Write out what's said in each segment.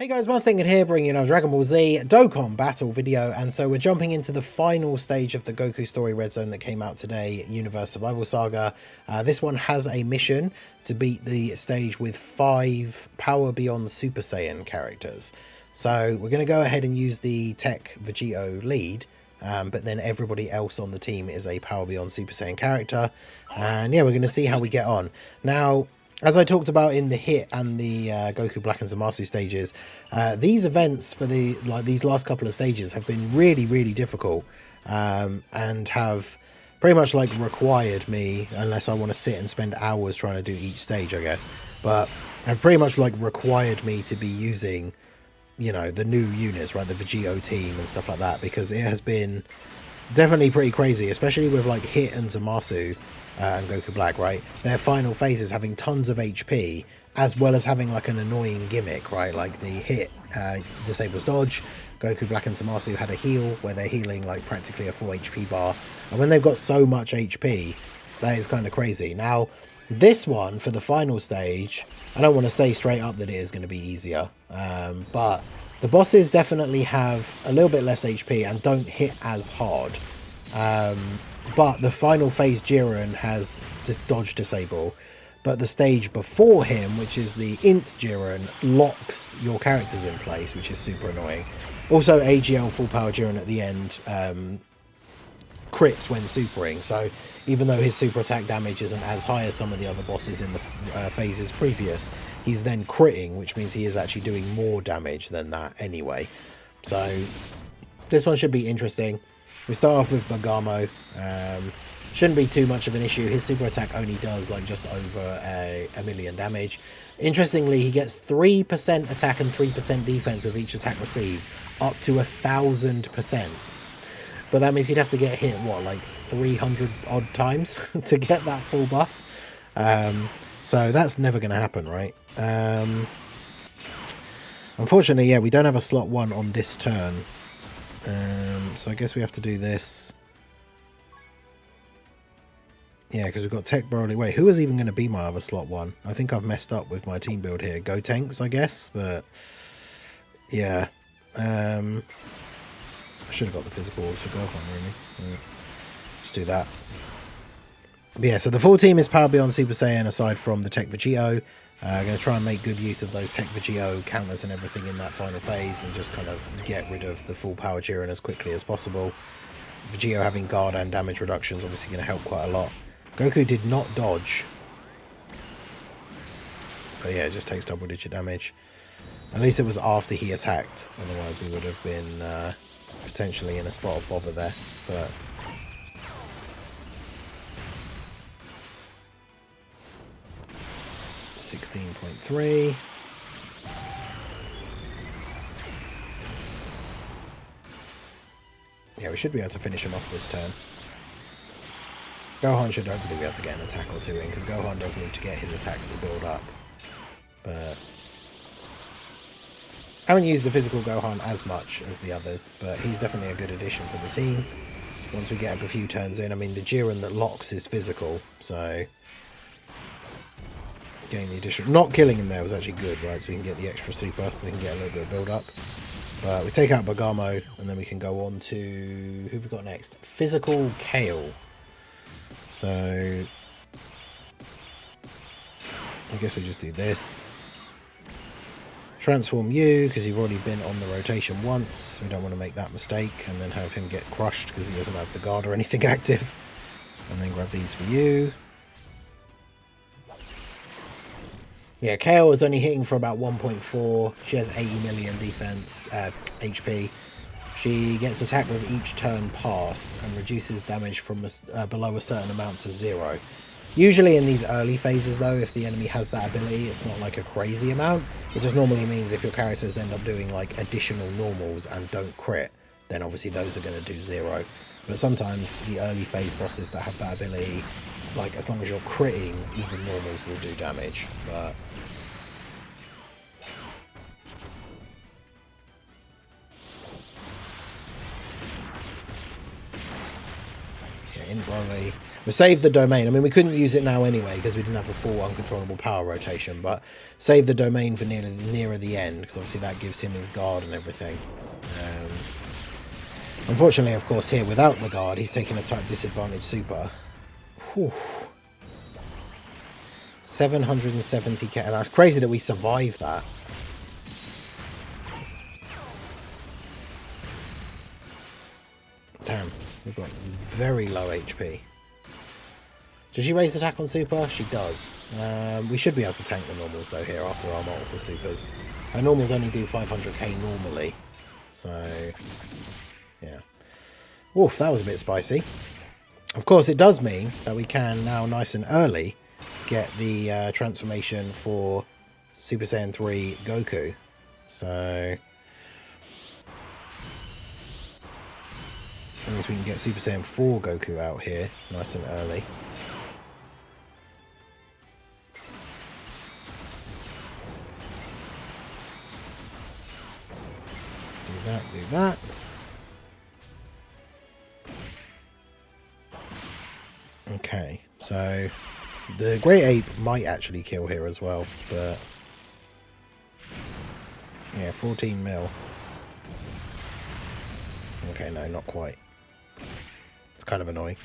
Hey guys, Mustang here, bringing you a Dragon Ball Z Dokkan battle video, and so we're jumping into the final stage of the Goku story Red Zone that came out today, Universe Survival Saga. This one has a mission to beat the stage with 5 Power Beyond Super Saiyan characters. So we're going to go ahead and use the Tech Vegito lead, but then everybody else on the team is a Power Beyond Super Saiyan character, and yeah, we're going to see how we get on. Now, as I talked about in the Hit and the Goku Black and Zamasu stages, these events for these last couple of stages have been really difficult, and have pretty much required me, unless I want to sit and spend hours trying to do each stage, I guess, but have pretty much required me to be using, you know, the new units, right, the Vegito team and stuff like that, because it has been definitely pretty crazy, especially with Hit and Zamasu. And Goku Black, right? Their final phases having tons of HP, as well as having an annoying gimmick, right? Like the Hit disables dodge. Goku Black and Zamasu had a heal where they're healing practically a full HP bar. And when they've got so much HP, that is kind of crazy. Now, this one for the final stage, I don't want to say straight up that it is going to be easier, but the bosses definitely have a little bit less HP and don't hit as hard. But the final phase Jiren has just dodge disable, but the stage before him, which is the Int Jiren, locks your characters in place, which is super annoying. Also, AGL full power Jiren at the end crits when supering, so even though his super attack damage isn't as high as some of the other bosses in the phases previous, he's then critting, which means he is actually doing more damage than that anyway. So this one should be interesting. We start off with Bergamo. Shouldn't be too much of an issue. His super attack only does just over a million damage. Interestingly, he gets 3% attack and 3% defense with each attack received, up to 1,000%. But that means he'd have to get hit, what, 300 odd times to get that full buff. So that's never going to happen, right? Unfortunately, yeah, we don't have a slot 1 on this turn. So I guess we have to do this. Yeah, because we've got Tech Broly. Wait, who is even going to be my other slot 1? I think I've messed up with my team build here. Go Tanks, I guess, but yeah. I should have got the physical for Gohan, really. Yeah. Let's do that. But yeah, so the full team is Power Beyond Super Saiyan aside from the Tech Vegito. I'm going to try and make good use of those Tech Vegito counters and everything in that final phase and just kind of get rid of the full power Jiren as quickly as possible. Vegito having guard and damage reduction is obviously going to help quite a lot. Goku did not dodge. But yeah, it just takes double digit damage. At least it was after he attacked. Otherwise we would have been potentially in a spot of bother there. But 16.3. Yeah, we should be able to finish him off this turn. Gohan should hopefully be able to get an attack or 2 in, because Gohan does need to get his attacks to build up. But I haven't used the physical Gohan as much as the others, but he's definitely a good addition for the team. Once we get a few turns in, I mean, the Jiren that locks is physical, so getting the additional, not killing him there was actually good, right? So we can get the extra super, so we can get a little bit of build up. But we take out Bergamo, and then we can go on to who have we got next? Physical Kale. So I guess we just do this. Transform you, because you've already been on the rotation once. We don't want to make that mistake and then have him get crushed because he doesn't have the guard or anything active. And then grab these for you. Yeah, Kale is only hitting for about 1.4. She has 80 million defense, HP. She gets attacked with each turn passed and reduces damage from below a certain amount to 0. Usually in these early phases, though, if the enemy has that ability, it's not a crazy amount. It just normally means if your characters end up doing additional normals and don't crit, then obviously those are going to do 0. But sometimes the early phase bosses that have that ability, as long as you're critting, even normals will do damage. But yeah, in Broly, We saved the domain. I mean, we couldn't use it now anyway because we didn't have a full uncontrollable power rotation, but save the domain for nearer the end because obviously that gives him his guard and everything. Unfortunately, of course, here without the guard, he's taking a type disadvantage super. Whew. 770k. And that's crazy that we survived that. Damn, we've got very low HP. Does she raise attack on super? She does. We should be able to tank the normals though here after our multiple supers. Our normals only do 500k normally. So, yeah. Oof, that was a bit spicy. Of course, it does mean that we can now nice and early get the transformation for Super Saiyan 3 Goku. So, unless we can get Super Saiyan 4 Goku out here nice and early. Do that. Okay, so the Great Ape might actually kill here as well, but yeah, 14 mil. Okay, no, not quite. It's kind of annoying.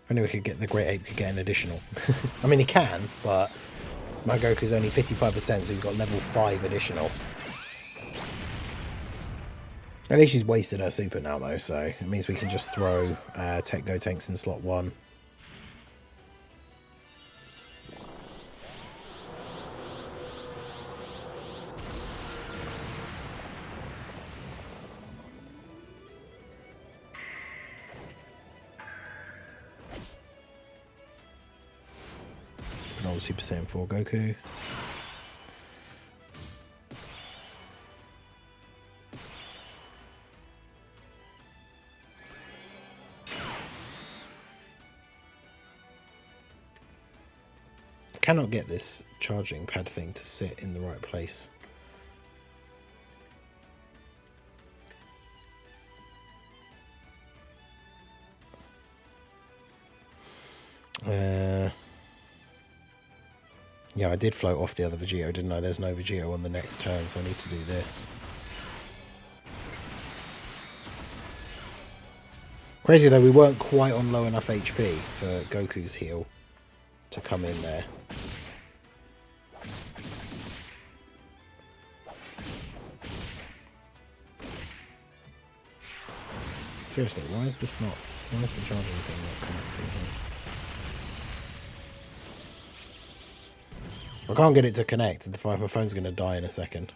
If only we could get the Great Ape could get an additional. I mean, he can, but my Goku's only 55%, so he's got level 5 additional. At least she's wasted her super now, though, so it means we can just throw Tech Go Tanks in slot 1. Super Saiyan 4 Goku. I cannot get this charging pad thing to sit in the right place. Yeah, I did float off the other Vegito, didn't I? There's no Vegito on the next turn, so I need to do this. Crazy though, we weren't quite on low enough HP for Goku's heal to come in there. Seriously, why is the charging thing not connecting here? I can't get it to connect. My phone's going to die in a second.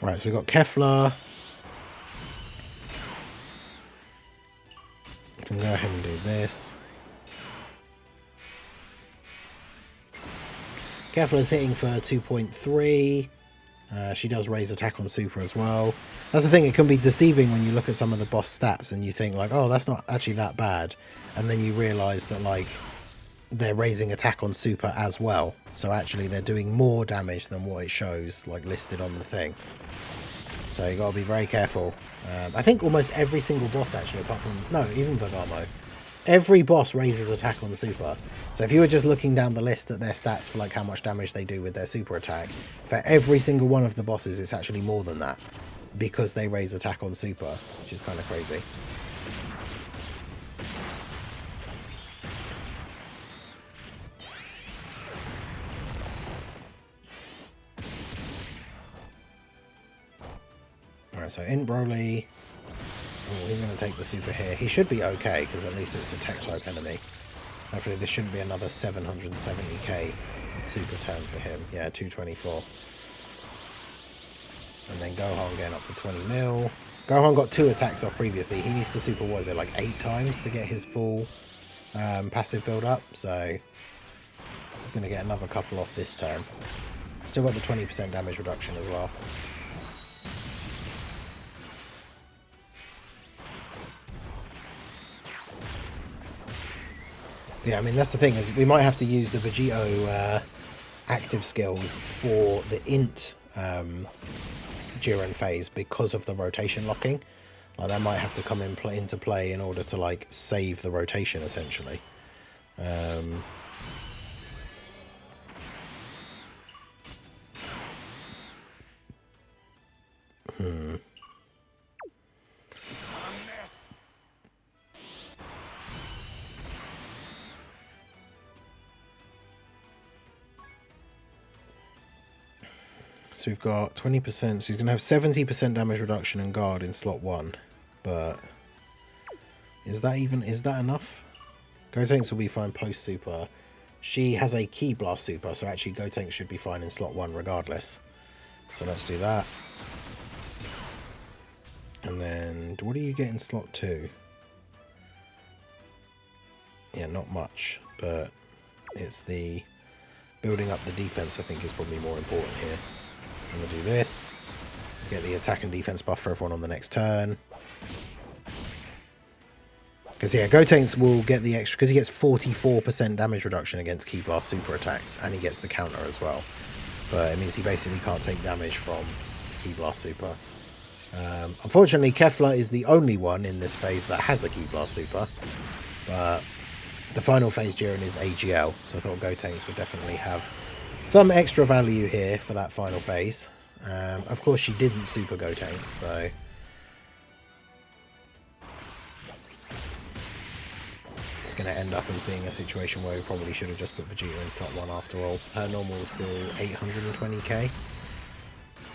Right, so we've got Kefla. We can go ahead and do this. Kefla's hitting for 2.3. She does raise attack on super as well. That's the thing, it can be deceiving when you look at some of the boss stats and you think like, oh, that's not actually that bad. And then you realise that like they're raising attack on super as well. So actually they're doing more damage than what it shows like listed on the thing. So you got to be very careful. I think almost every single boss actually, apart from, no, even Bergamo, every boss raises attack on super. So if you were just looking down the list at their stats for like how much damage they do with their super attack, for every single one of the bosses it's actually more than that because they raise attack on super, which is kind of crazy. Alright, so in Broly, oh, he's going to take the super here. He should be okay because at least it's a tech type enemy. Hopefully this shouldn't be another 770k super turn for him. Yeah, 224. And then Gohan getting up to 20 mil. Gohan got 2 attacks off previously. He needs to super, what is it, like 8 times to get his full passive build up. So he's going to get another couple off this turn. Still got the 20% damage reduction as well. Yeah, I mean, that's the thing, is we might have to use the Vegito active skills for the int Jiren phase because of the rotation locking. Like, that might have to come into play in order to, like, save the rotation, essentially. So we've got 20%, so he's going to have 70% damage reduction and guard in slot 1. But is that enough? Gotenks will be fine post super. She has a Ki Blast super, so actually Gotenks should be fine in slot 1 regardless. So let's do that. And then, what do you get in slot 2? Yeah, not much, but it's the building up the defense, I think, is probably more important here. I'm going to do this. Get the attack and defense buff for everyone on the next turn. Because, yeah, Gotenks will get the extra, because he gets 44% damage reduction against Ki Blast super attacks, and he gets the counter as well. But it means he basically can't take damage from the Ki Blast super. Unfortunately, Kefla is the only one in this phase that has a Ki Blast super. But the final phase Jiren is AGL, so I thought Gotenks would definitely have some extra value here for that final phase. Of course, she didn't super Gotenks, so it's going to end up as being a situation where we probably should have just put Vegeta in slot 1 after all. Her normals do 820k,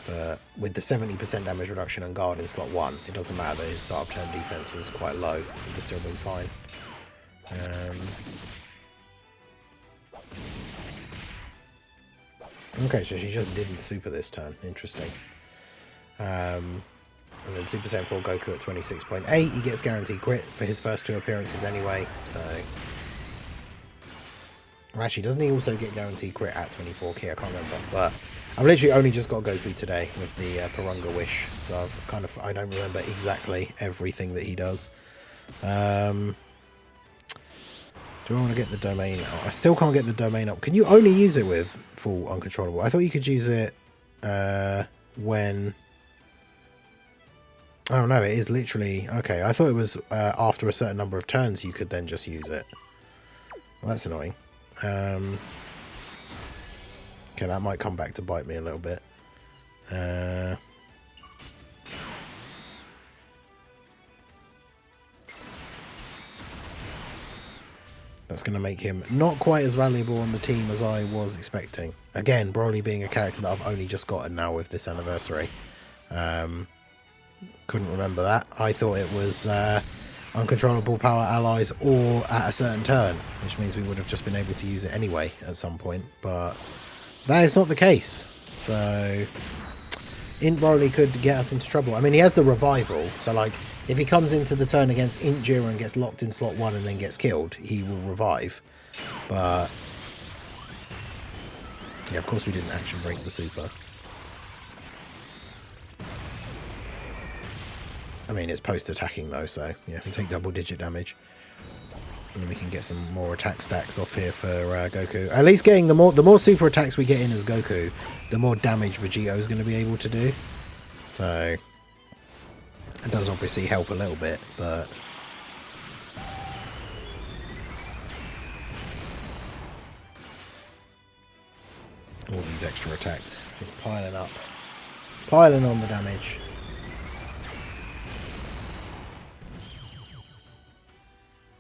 but with the 70% damage reduction and guard in slot 1, it doesn't matter that his start of turn defense was quite low. It would have still been fine. Okay, so she just didn't super this turn. Interesting. And then Super Saiyan 4 Goku at 26.8. He gets guaranteed crit for his first 2 appearances anyway, so... Well, actually, doesn't he also get guaranteed crit at 24k? I can't remember. But I've literally only just got Goku today with the Parunga Wish, so I don't remember exactly everything that he does. Do I want to get the domain out? I still can't get the domain up. Can you only use it with full uncontrollable? I thought you could use it when... Oh no, it is literally... Okay, I thought it was after a certain number of turns you could then just use it. Well, that's annoying. Okay, that might come back to bite me a little bit. That's going to make him not quite as valuable on the team as I was expecting. Again, Broly being a character that I've only just gotten now with this anniversary. Couldn't remember that. I thought it was uncontrollable power allies or at a certain turn, which means we would have just been able to use it anyway at some point, but that is not the case. So Int Broly could get us into trouble. I mean, he has the revival, so like if he comes into the turn against Int Jiren, gets locked in slot 1 and then gets killed, he will revive. But yeah, of course we didn't action break the super. I mean, it's post-attacking though, so yeah, we take double-digit damage. And then we can get some more attack stacks off here for Goku. At least getting the more super attacks we get in as Goku, the more damage Vegito is going to be able to do. So it does obviously help a little bit, but all these extra attacks just piling up, piling on the damage.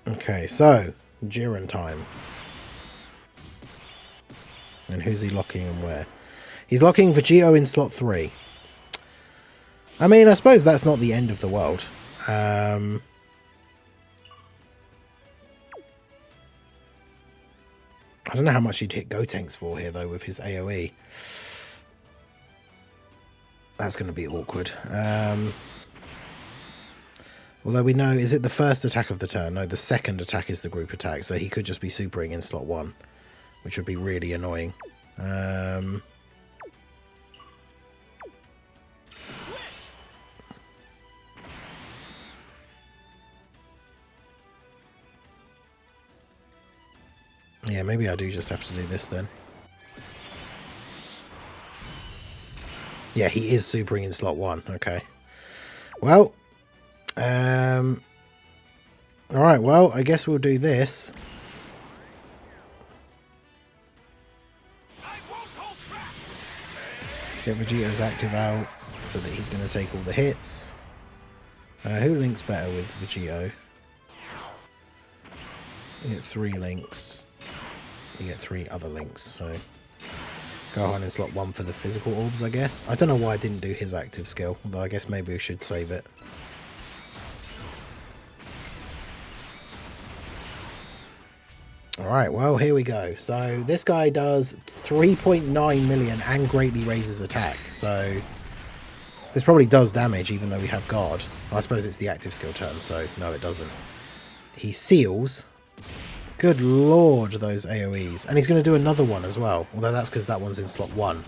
Okay, so Jiren time. And who's he locking and where? He's locking Vegito in slot 3. I mean, I suppose that's not the end of the world. I don't know how much he'd hit Gotenks for here, though, with his AoE. That's going to be awkward. Although we know, is it the first attack of the turn? No, the second attack is the group attack, so he could just be supering in slot 1, which would be really annoying. Yeah, maybe I do just have to do this then. Yeah, he is supering in slot 1. Okay. Well, alright, well, I guess we'll do this. Get Vegeto's active out so that he's going to take all the hits. Who links better with Vegeto? You get 3 links. You get 3 other links, so... Gohan in slot 1 for the physical orbs, I guess. I don't know why I didn't do his active skill, although I guess maybe we should save it. Alright, well, here we go. So, this guy does 3.9 million and greatly raises attack. So, this probably does damage, even though we have guard. I suppose it's the active skill turn, so no, it doesn't. He seals. Good lord, those AoEs. And he's going to do another one as well. Although that's because that one's in slot 1.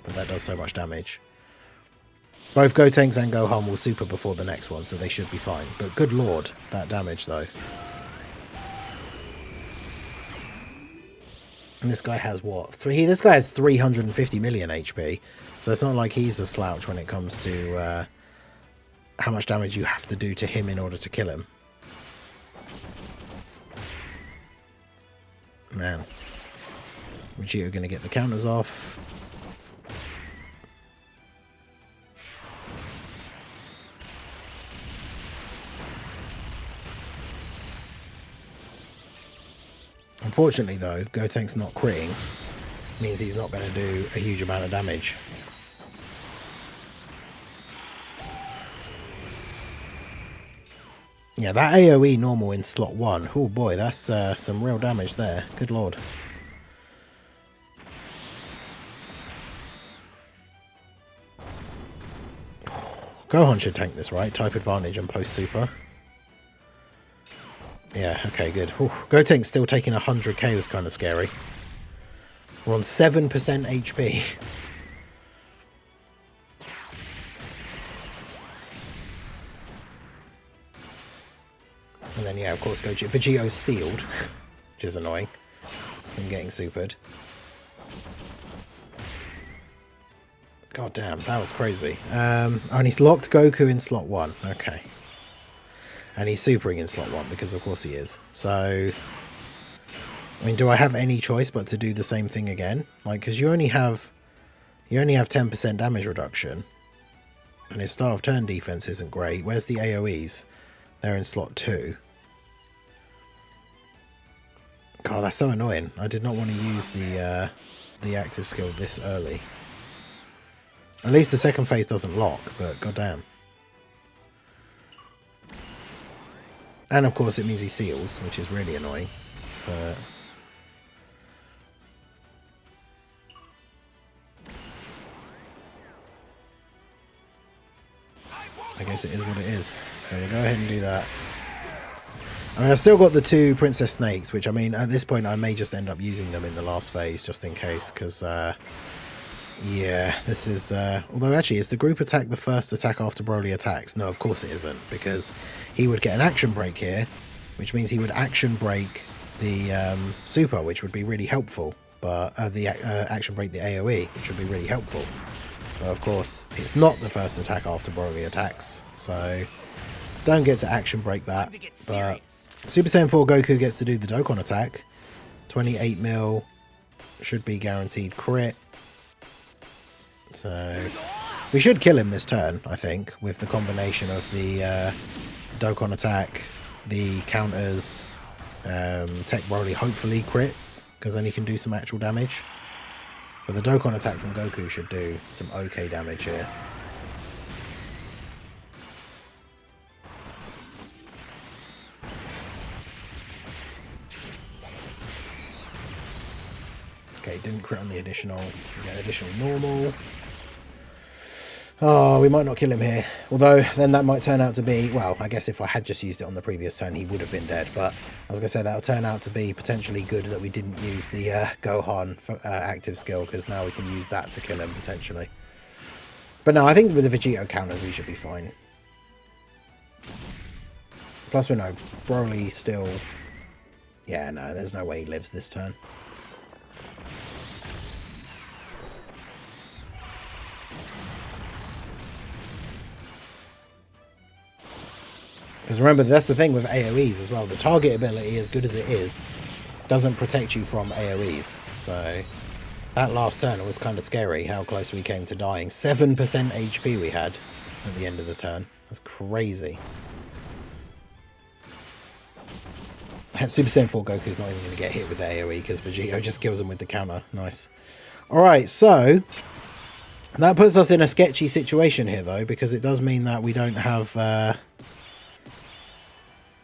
But that does so much damage. Both Gotenks and Gohan will super before the next one, so they should be fine. But good lord, that damage, though. And this guy has what? This guy has 350 million HP. So it's not like he's a slouch when it comes to how much damage you have to do to him in order to kill him. Man. Vegeta going to get the counters off. Unfortunately, though, Gotenks not critting means he's not going to do a huge amount of damage. Yeah, that AoE normal in slot 1. Oh boy, that's some real damage there. Good lord. Gohan should tank this, right? Type advantage and post super. Yeah, okay, good. Gotenks still taking 100k was kind of scary. We're on 7% HP. And then, yeah, of course, Vegeto's sealed, which is annoying from getting supered. God damn, that was crazy. And he's locked Goku in slot 1. Okay. And he's supering in slot 1, because of course he is. So, I mean, do I have any choice but to do the same thing again? Like, because you only have 10% damage reduction. And his start of turn defense isn't great. Where's the AoEs? They're in slot 2. God, that's so annoying. I did not want to use the active skill this early. At least the second phase doesn't lock, but goddamn. And of course it means he seals, which is really annoying. But I guess it is what it is. So we'll go ahead and do that. I mean, I've still got the 2 Princess Snakes, which, I mean, at this point I may just end up using them in the last phase, just in case, because, yeah, this is, although actually, is the group attack the first attack after Broly attacks? No, of course it isn't, because he would get an action break here, which means he would action break the super, which would be really helpful, but, action break the AoE, which would be really helpful. But of course, it's not the first attack after Broly attacks, so don't get to action break that. But Super Saiyan 4 Goku gets to do the Dokkan attack. 28 mil should be guaranteed crit. So we should kill him this turn, I think, with the combination of the Dokkan attack, the counters, Tech Broly hopefully crits, because then he can do some actual damage. But the Dokkan attack from Goku should do some okay damage here. Okay, didn't crit on the additional. We get additional normal. Oh, we might not kill him here. Although, then that might turn out to be... Well, I guess if I had just used it on the previous turn, he would have been dead. But I was going to say, that'll turn out to be potentially good that we didn't use the Gohan active skill, because now we can use that to kill him, potentially. But no, I think with the Vegito counters, we should be fine. Plus, we know Broly still... Yeah, no, there's no way he lives this turn. Because remember, that's the thing with AoEs as well. The target ability, as good as it is, doesn't protect you from AoEs. So that last turn, it was kind of scary how close we came to dying. 7% HP we had at the end of the turn. That's crazy. Super Saiyan 4 Goku's not even going to get hit with the AoE because Vegito just kills him with the counter. Nice. Alright, so that puts us in a sketchy situation here, though, because it does mean that we don't have... I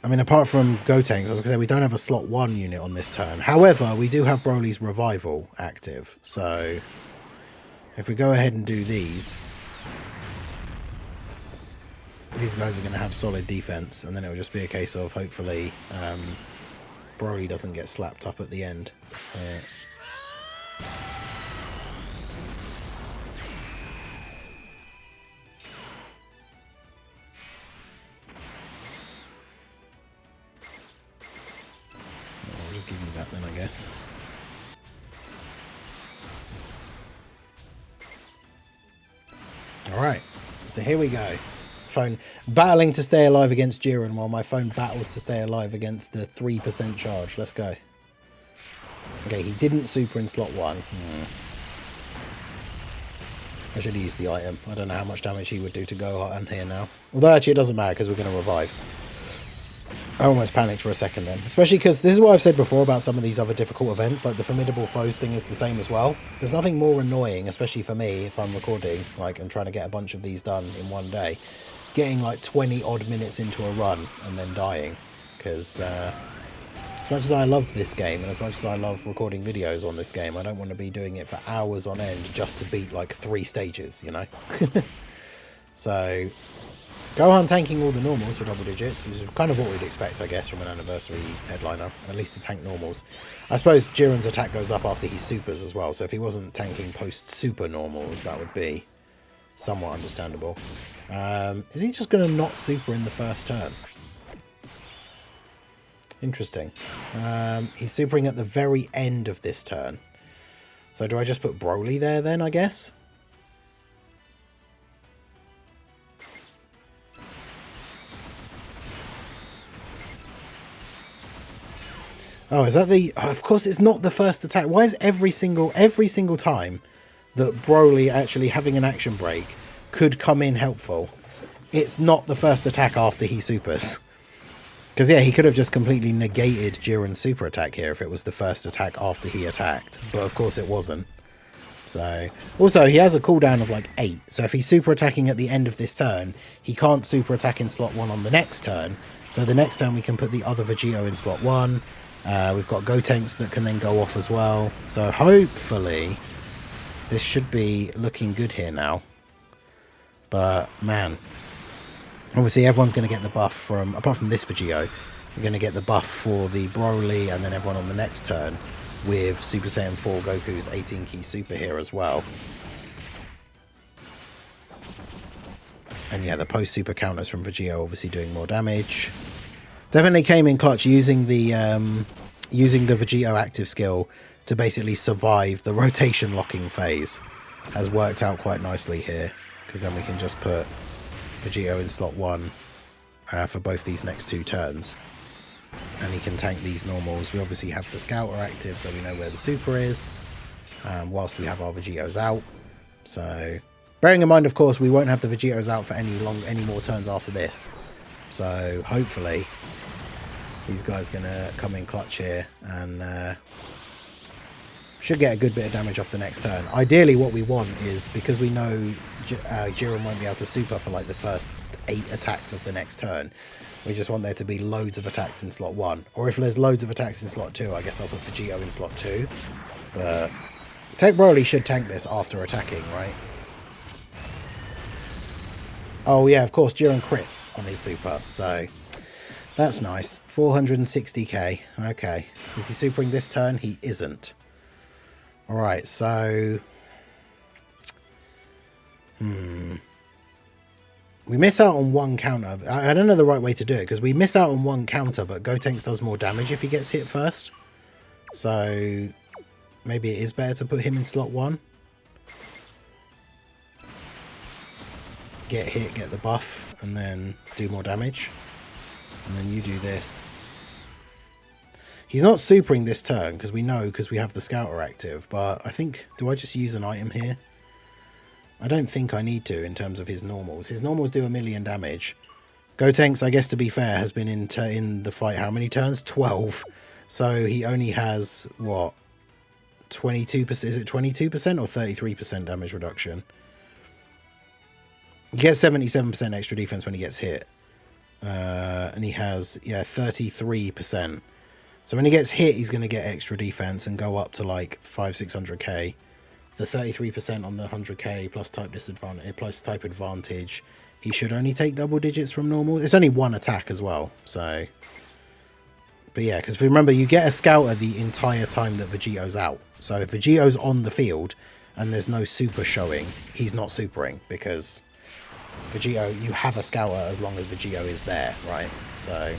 mean, apart from Gotenks, I was going to say we don't have a slot 1 unit on this turn. However, we do have Broly's Revival active. So if we go ahead and do these guys are going to have solid defense, and then it'll just be a case of hopefully Broly doesn't get slapped up at the end. I'll just give you that then, I guess. Alright, so here we go. Phone battling to stay alive against Jiren while my phone battles to stay alive against the 3% charge. Let's go. Okay, he didn't super in slot 1. I should have used the item. I don't know how much damage he would do to Gohan here now. Although actually it doesn't matter because we're going to revive. I almost panicked for a second then. Especially because this is what I've said before about some of these other difficult events. Like the Formidable Foes thing is the same as well. There's nothing more annoying, especially for me, if I'm recording like and trying to get a bunch of these done in one day. Getting like 20 odd minutes into a run and then dying. Because as much as I love this game and as much as I love recording videos on this game, I don't want to be doing it for hours on end just to beat like 3 stages, you know? So Gohan tanking all the normals for double digits, which is kind of what we'd expect, I guess, from an anniversary headliner, at least to tank normals. I suppose Jiren's attack goes up after he supers as well, so if he wasn't tanking post-super normals, that would be somewhat understandable. Is he just going to not super in the first turn? Interesting. He's supering at the very end of this turn. So do I just put Broly there then, I guess? Oh, is that the... Oh, of course it's not the first attack. Why is every single time that Broly actually having an action break could come in helpful, it's not the first attack after he supers? Because, yeah, he could have just completely negated Jiren's super attack here if it was the first attack after he attacked. But, of course, it wasn't. So, also, he has a cooldown of, like, 8. So, if he's super attacking at the end of this turn, he can't super attack in slot 1 on the next turn. So, the next turn we can put the other Vegito in slot 1. We've got Gotenks that can then go off as well. So, hopefully, this should be looking good here now. But, man... Obviously, everyone's going to get the buff from... Apart from this Vegito, we're going to get the buff for the Broly and then everyone on the next turn with Super Saiyan 4 Goku's 18-key super here as well. And yeah, the post-super counters from Vegito obviously doing more damage. Definitely came in clutch using the Vegito active skill to basically survive the rotation locking phase. Has worked out quite nicely here, because then we can just put Vegito in slot 1 for both these next 2 turns. And he can tank these normals. We obviously have the Scouter active, so we know where the super is, whilst we have our Vegitos out. So, bearing in mind, of course, we won't have the Vegitos out for any more turns after this. So, hopefully, these guys are going to come in clutch here and should get a good bit of damage off the next turn. Ideally, what we want is, because we know Jiren won't be able to super for like the first 8 attacks of the next turn, we just want there to be loads of attacks in slot 1. Or if there's loads of attacks in slot 2, I guess I'll put Vegito in slot 2. But Tech Broly should tank this after attacking, right? Oh yeah, of course, Jiren crits on his super, so that's nice. 460k. Okay. Is he supering this turn? He isn't. Alright, so... We miss out on one counter. I don't know the right way to do it, because we miss out on one counter, but Gotenks does more damage if he gets hit first. So maybe it is better to put him in slot 1. Get hit, get the buff, and then do more damage. And then you do this. He's not supering this turn, because we know, because we have the Scouter active, but I think, do I just use an item here? I don't think I need to in terms of his normals. His normals do 1,000,000 damage. Gotenks, I guess to be fair, has been in the fight how many turns? 12. So he only has, what, 22%? Is it 22% or 33% damage reduction? He gets 77% extra defense when he gets hit. And he has, yeah, 33%. So when he gets hit, he's going to get extra defense and go up to like 500-600k. The 33% on the 100k plus type disadvantage, plus type advantage. He should only take double digits from normal. It's only one attack as well, so... But yeah, because remember, you get a Scouter the entire time that Vegito's out. So if Vegito's on the field and there's no super showing, he's not supering, because Vegito, you have a Scouter as long as Vegito is there, right? So...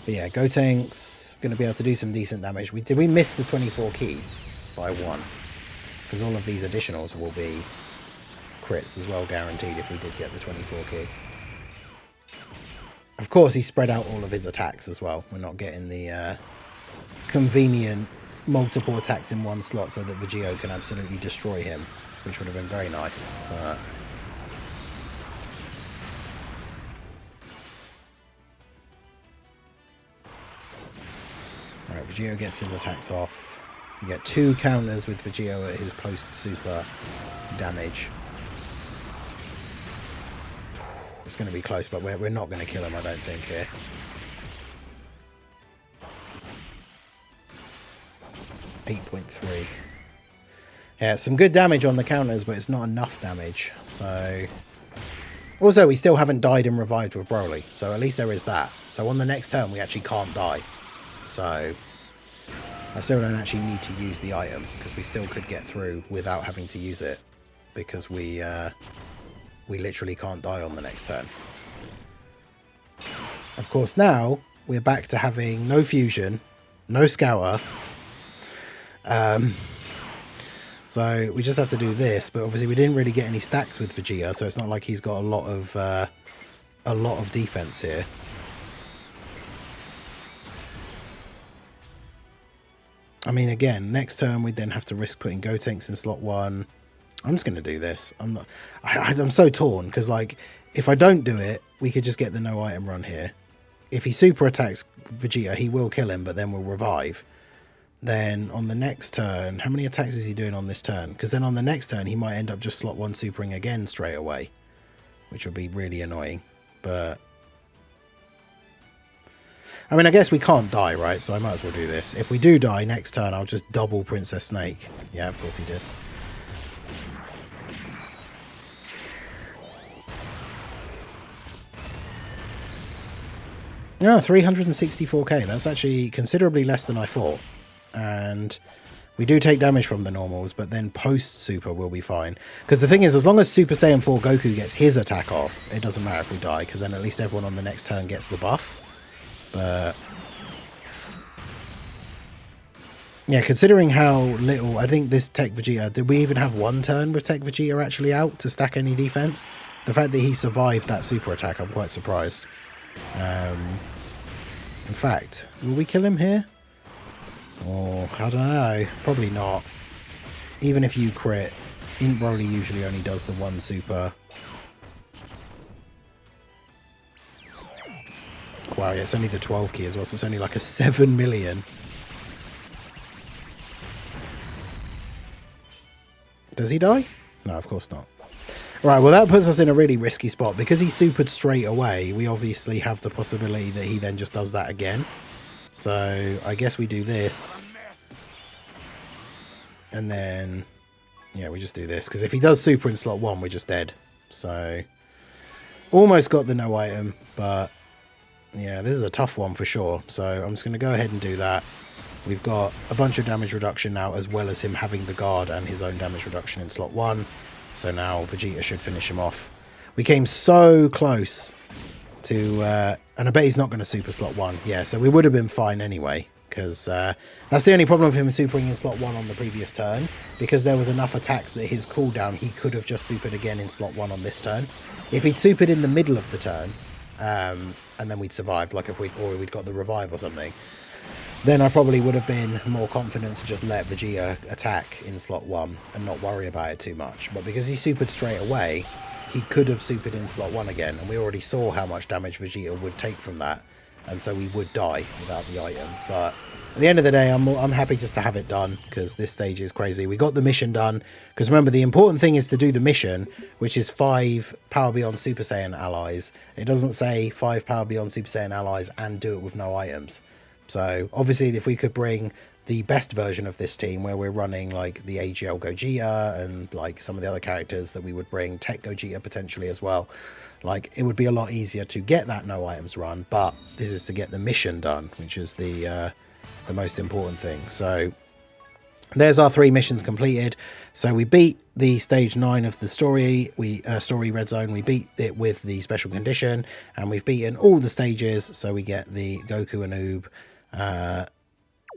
But yeah, Gotenks going to be able to do some decent damage. Did we miss the 24 key by 1? Because all of these additionals will be crits as well, guaranteed, if we did get the 24 key. Of course, he spread out all of his attacks as well. We're not getting the convenient multiple attacks in one slot so that Vegito can absolutely destroy him, which would have been very nice. But... Alright, Vegito gets his attacks off. You get 2 counters with Vegito at his post-super damage. It's going to be close, but we're not going to kill him, I don't think, here. .3. Yeah, some good damage on the counters, but it's not enough damage. So, also, we still haven't died and revived with Broly, so at least there is that. So on the next turn, we actually can't die. So I still don't actually need to use the item, because we still could get through without having to use it, because we literally can't die on the next turn. Of course, now we're back to having no fusion, no Scouter. So we just have to do this, but obviously we didn't really get any stacks with Vegeta, so it's not like he's got a lot of defense here. I mean, again, next turn we'd then have to risk putting Gotenks in slot 1. I'm just going to do this. I'm so torn, because, like, if I don't do it, we could just get the no item run here. If he super attacks Vegeta, he will kill him, but then we'll revive. Then on the next turn, how many attacks is he doing on this turn? Because then on the next turn, he might end up just slot 1 supering again straight away, which would be really annoying. But I mean, I guess we can't die, right? So I might as well do this. If we do die next turn, I'll just double Princess Snake. Yeah, of course he did. No, 364k. That's actually considerably less than I thought. And we do take damage from the normals, but then post-super will be fine. Because the thing is, as long as Super Saiyan 4 Goku gets his attack off, it doesn't matter if we die, because then at least everyone on the next turn gets the buff. But yeah, considering how little, I think this Tech Vegeta, did we even have one turn with Tech Vegeta actually out to stack any defense? The fact that he survived that super attack, I'm quite surprised. In fact, will we kill him here? Oh, I don't know. Probably not. Even if you crit, Int Broly usually only does the 1 super. Wow, yeah, it's only the 12 key as well, so it's only like a 7 million. Does he die? No, of course not. Right, well that puts us in a really risky spot. Because he supered straight away, we obviously have the possibility that he then just does that again. So I guess we do this. And then, yeah, we just do this. Because if he does super in slot 1, we're just dead. So, almost got the no item, but yeah, this is a tough one for sure. So I'm just going to go ahead and do that. We've got a bunch of damage reduction now, as well as him having the guard and his own damage reduction in slot 1. So now Vegeta should finish him off. We came so close to... and I bet he's not going to super slot 1. Yeah, so we would have been fine anyway. Because that's the only problem with him supering in slot 1 on the previous turn. Because there was enough attacks that his cooldown, he could have just supered again in slot 1 on this turn. If he'd supered in the middle of the turn, and then we'd survived, like if we'd got the revive or something, then I probably would have been more confident to just let Vegeta attack in slot 1 and not worry about it too much. But because he supered straight away, he could have supered in slot 1 again, and we already saw how much damage Vegeta would take from that. And so we would die without the item. But at the end of the day, I'm happy just to have it done, because this stage is crazy. We got the mission done, because remember, the important thing is to do the mission, which is 5 Power Beyond Super Saiyan allies. It doesn't say 5 Power Beyond Super Saiyan allies and do it with no items. So obviously, if we could bring the best version of this team, where we're running like the AGL Gogeta and like some of the other characters that we would bring, Tech Gogeta potentially as well, like it would be a lot easier to get that no items run. But this is to get the mission done, which is the most important thing. So there's our 3 missions completed. So we beat the stage 9 of the story, story red zone. We beat it with the special condition, and we've beaten all the stages. So we get the Goku and Oob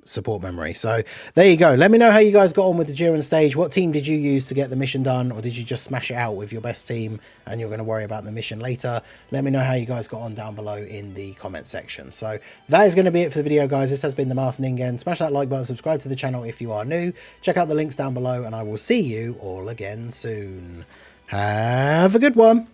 support memory. So there you go. Let me know how you guys got on with the Jiren stage. What team did you use to get the mission done, or did you just smash it out with your best team and you're going to worry about the mission later? Let me know how you guys got on down below in the comment section. So that is going to be it for the video, guys. This has been the Master Ningen. Smash that like button, subscribe to the channel if you are new, check out the links down below, and I will see you all again soon. Have a good one.